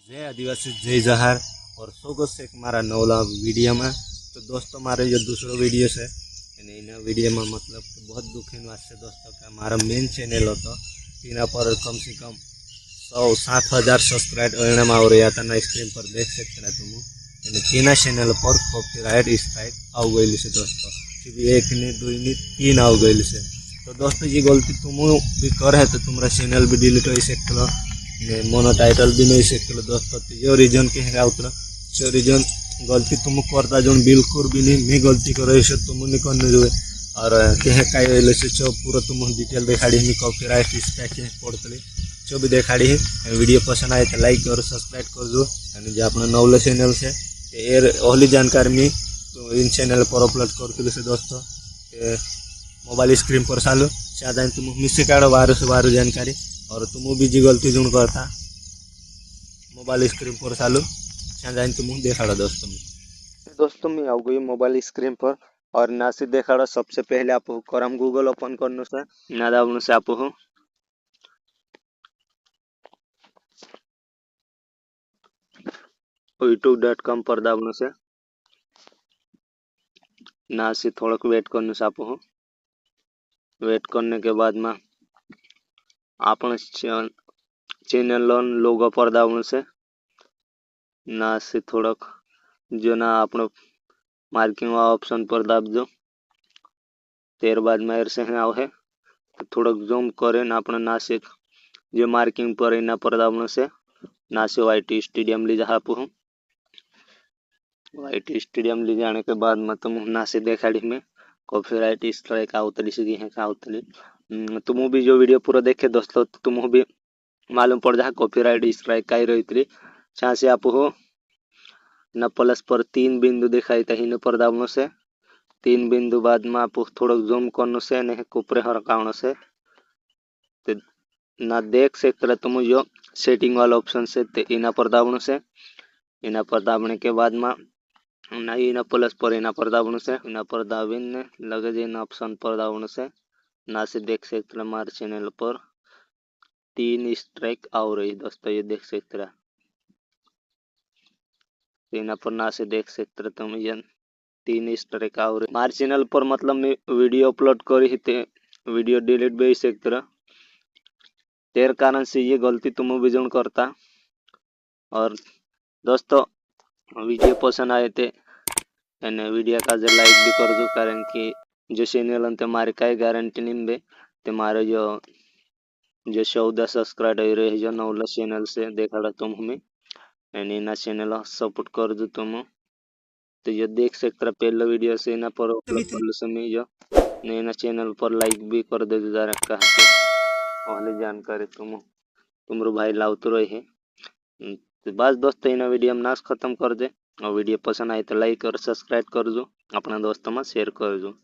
जय आदिवासी जय जहार और स्वागत से मारा नवला वीडियो में। तो दोस्तों मारे जो दूसरो वीडियो है इन वीडियो में मतलब बहुत दुखी बात है दोस्तों का मारा मेन चैनल हो तो तीना पर कम से कम 107,000 सब्सक्राइब में आ रहा था ना। स्क्रीन पर देख सकते ना तुम तीना चैनल पर कॉपीराइट स्ट्राइक आ गई से दोस्तों। एक नहीं दो नहीं तीन आ गई से। तो दोस्तों ये गलती तुम भी कर है तो तुम्हारा चैनल भी डिलीट हो सकते मोनो टाइटल भी नहीं सकते दोस्तों। तो ये रीजन के है उतना जो रीजन गलती तुम करता जो बिल्कुल भी नहीं मैं गलती करो इसे तुम नहीं करने जो और कहे कई से पूरा तुम डिटेल देखाड़ी मैं कॉपीराइट स्ट्राइक पड़तली जो भी देखाड़ी वीडियो पसंद आए तो लाइक और सब्सक्राइब कर दो। जो अपना नवला चैनल से ओहली जानकारी में तो इन चैनल पर अपलोड करते से दोस्तों। मोबाइल स्क्रीन पर चालू चाहे तुम मिस काढ़ो बाहर से बाहर जानकारी और तुम भी जी गलती जो करता मोबाइल स्क्रीन पर चालू चाहे तुम देखा दोस्तों मैं आ गई मोबाइल स्क्रीन पर और ना से देखा सबसे पहले आप करम गूगल ओपन करने से ना दाबने से आप youtube.com पर दाबने से ना से थोड़ा वेट करने से आप वेट करने के बाद में आप चैनल लोगो पर दाबने से ना से थोड़ा जो ना आप मार्किंग ऑप्शन पर दाब दो। तेर बाद में से आओ है तो थोड़ा जूम करें ना अपना ना से जो मार्किंग पर ना पर दाबने से ना से वाईटी स्टेडियम ले जा आप वाईटी स्टेडियम ले जाने के बाद में तुम ना से देखाड़ी में कॉपीराइट स्ट्राइक आवतली सीधी है आवतली। तुम भी जो वीडियो पूरा देखे दोस्तों तुम भी मालूम पड़ जा कॉपीराइट स्ट्राइक कहीं रही थी जहाँ से आप हो न प्लस पर 3 बिंदु दिखाई था इन पर दाबने से 3 बिंदु बाद में आप थोड़ा जूम करने से नहीं ऊपर हरकाने से तो ना देख सकते तुम जो सेटिंग वाला ऑप्शन से इना पर दाबने से इना पर दाबने के बाद में ना इना प्लस पर इना पर दाबने से इना पर दाबिन लगे इन ऑप्शन पर दाबने से ना से देख सकते हमारे चैनल पर 3 स्ट्राइक आ रही दोस्तों। ये देख सकते इना पर ना से देख सकते तुम ये 3 स्ट्राइक आ रही हमारे चैनल पर मतलब मैं वीडियो अपलोड करी थे वीडियो डिलीट भी सकते तेर कारण से ये गलती तुम भी जन करता। और दोस्तों वीडियो पसंद आए थे वीडियो का जो लाइक भी कर दो कारण कि जो चैनल अंत मारे काय गारंटी नहीं बे ते मारे जो 14 सब्सक्राइबर रहे जो नवला चैनल से देखा तुम हमें ना चैनल सपोर्ट कर दो तुम। तो ये देख सकते पहले वीडियो से ना पर अपलोड कर समय जो नया चैनल पर लाइक भी कर दे जरा कहा पहले जानकारी तुमरो भाई लाउत रहे। तो बस दोस्तों इन वीडियो में नाश खत्म कर दे और वीडियो पसंद आए तो लाइक और सब्सक्राइब कर दो अपना दोस्तों में शेयर कर दो।